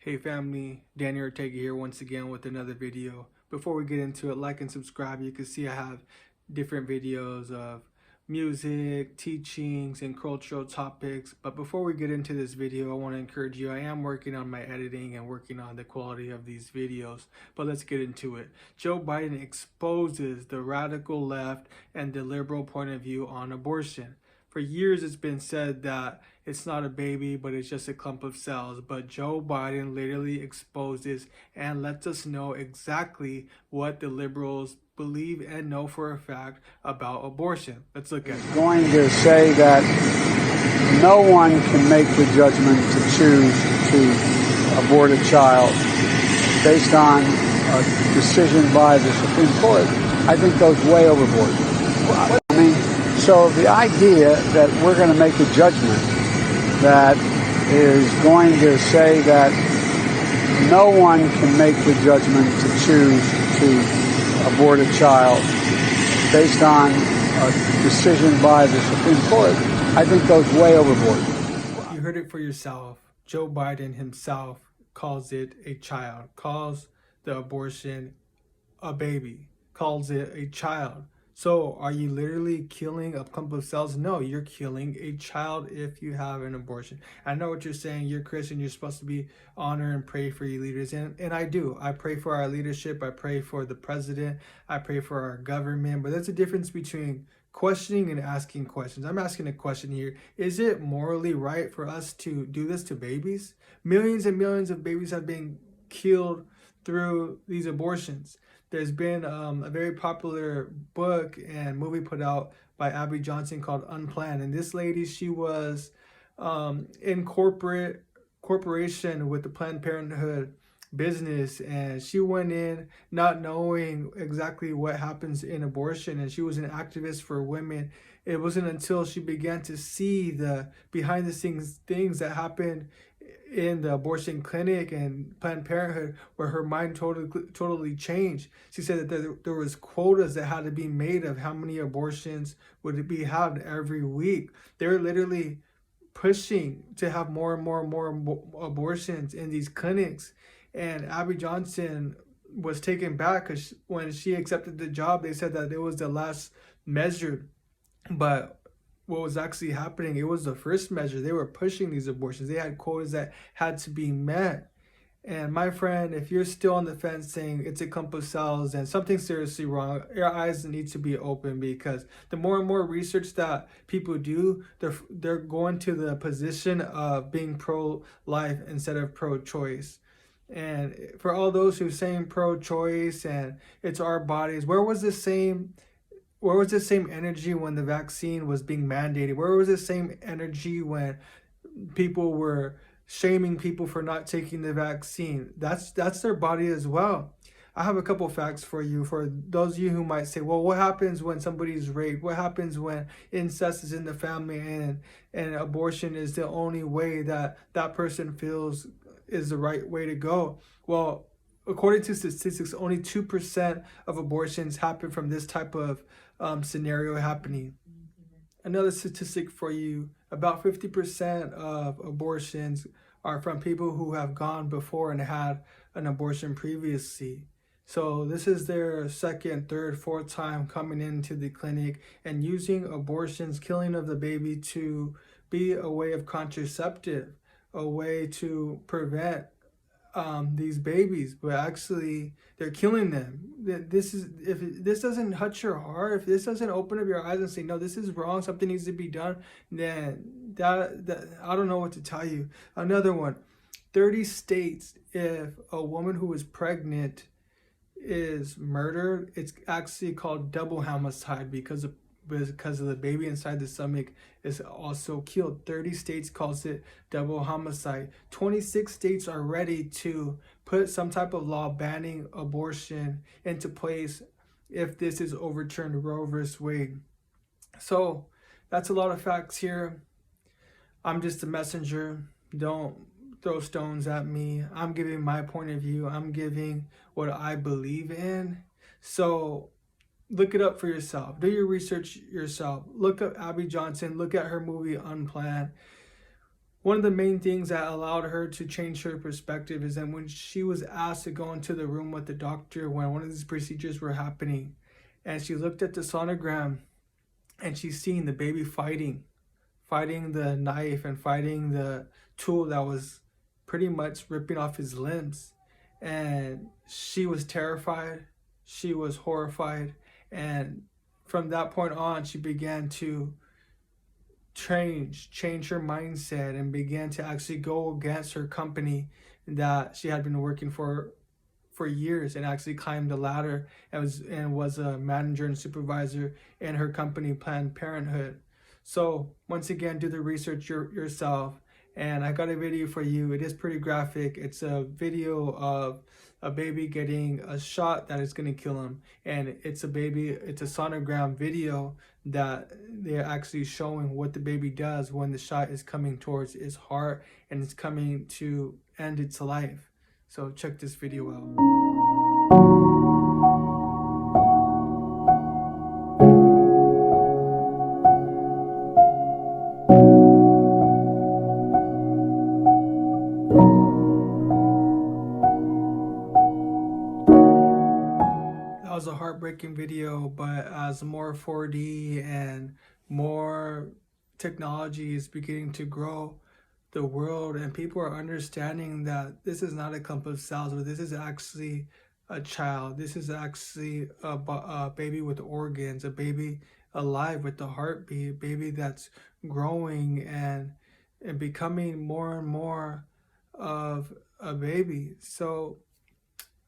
Hey family, Danny Ortega here once again with another video. Before we get into it, like and subscribe. You can see I have different videos of music, teachings, and cultural topics. But before we get into this video, I want to encourage you. I am working on my editing and working on the quality of these videos. But let's get into it. Joe Biden exposes the radical left and the liberal point of view on abortion. For years, it's been said that it's not a baby, but it's just a clump of cells. But Joe Biden literally exposes and lets us know exactly what the liberals believe and know for a fact about abortion. Let's look at it. Going to say that no one can make the judgment to choose to abort a child based on a decision by the Supreme Court, I think goes way overboard. I mean, so the idea that we're going to make a judgment that is going to say that no one can make the judgment to choose to abort a child based on a decision by the Supreme Court, I think goes way overboard. You heard it for yourself. Joe Biden himself calls it a child, calls the abortion a baby, calls it a child. So are you literally killing a clump of cells? No, you're killing a child if you have an abortion. I know what you're saying. You're Christian. You're supposed to be honor and pray for your leaders. And I do. I pray for our leadership. I pray for the president. I pray for our government. But there's a difference between questioning and asking questions. I'm asking a question here. Is it morally right for us to do this to babies? Millions and millions of babies have been killed through these abortions. There's been a very popular book and movie put out by Abby Johnson called Unplanned. And this lady, she was in corporation with the Planned Parenthood business, and she went in not knowing exactly what happens in abortion, and she was an activist for women. It wasn't until she began to see the behind the scenes things that happened in the abortion clinic and Planned Parenthood where her mind totally changed. She said that there was quotas that had to be made of how many abortions would be had every week. They were literally pushing to have more and more and more abortions in these clinics. And Abby Johnson was taken back because when she accepted the job, they said that it was the last measure. But what was actually happening, it was the first measure. They were pushing these abortions. They had quotas that had to be met. And my friend, if you're still on the fence saying it's a clump of cells and something's seriously wrong, your eyes need to be open, because the more and more research that people do, they're going to the position of being pro-life instead of pro-choice. And for all those who saying pro-choice and it's our bodies, where was the same energy when the vaccine was being mandated? Where was the same energy when people were shaming people for not taking the vaccine? That's their body as well. I have a couple facts for you, for those of you who might say, well, what happens when somebody's raped? What happens when incest is in the family and abortion is the only way that that person feels is the right way to go? Well, according to statistics, only 2% of abortions happen from this type of scenario happening. Another statistic for you, about 50% of abortions are from people who have gone before and had an abortion previously. So this is their second, third, fourth time coming into the clinic and using abortions, killing of the baby, to be a way of contraceptive, a way to prevent these babies, but actually they're killing them. If this doesn't touch your heart, if this doesn't open up your eyes and say, no, this is wrong, something needs to be done, then that I don't know what to tell you. Another one, 30 states, if a woman who is pregnant is murdered, it's actually called double homicide because of the baby inside the stomach is also killed. 30 states calls it double homicide. 26 states are ready to put some type of law banning abortion into place if this is overturned, Roe versus Wade. So that's a lot of facts here. I'm just a messenger. Don't throw stones at me. I'm giving my point of view. I'm giving what I believe in. So look it up for yourself. Do your research yourself. Look up Abby Johnson. Look at her movie Unplanned. One of the main things that allowed her to change her perspective is that when she was asked to go into the room with the doctor when one of these procedures were happening, and she looked at the sonogram and she's seeing the baby fighting the knife and fighting the tool that was pretty much ripping off his limbs. And she was terrified, she was horrified, and from that point on, she began to change her mindset and began to actually go against her company that she had been working for years, and actually climbed the ladder and was a manager and supervisor in her company, Planned Parenthood. So once again, do the research yourself. And I got a video for you. It is pretty graphic. It's a video of a baby getting a shot that is going to kill him. And it's a sonogram video that they're actually showing what the baby does when the shot is coming towards his heart and it's coming to end its life. So check this video out. That was a heartbreaking video, but as more 4D and more technology is beginning to grow the world, and people are understanding that this is not a clump of cells, but this is actually a child. This is actually a baby with organs, a baby alive with the heartbeat, a baby that's growing and becoming more and more of a baby. So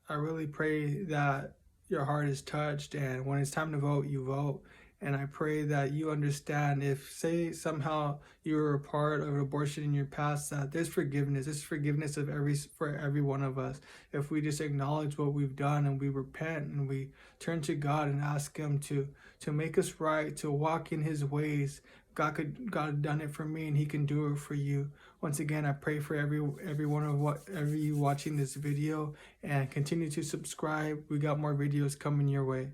I really pray that your heart is touched, and when it's time to vote, you vote. And I pray that you understand, if say somehow you were a part of an abortion in your past, that there's forgiveness. There's forgiveness for every one of us. If we just acknowledge what we've done and we repent and we turn to God and ask Him to make us right, to walk in His ways. God had done it for me, and He can do it for you. Once again, I pray for every you watching this video, and continue to subscribe. We got more videos coming your way.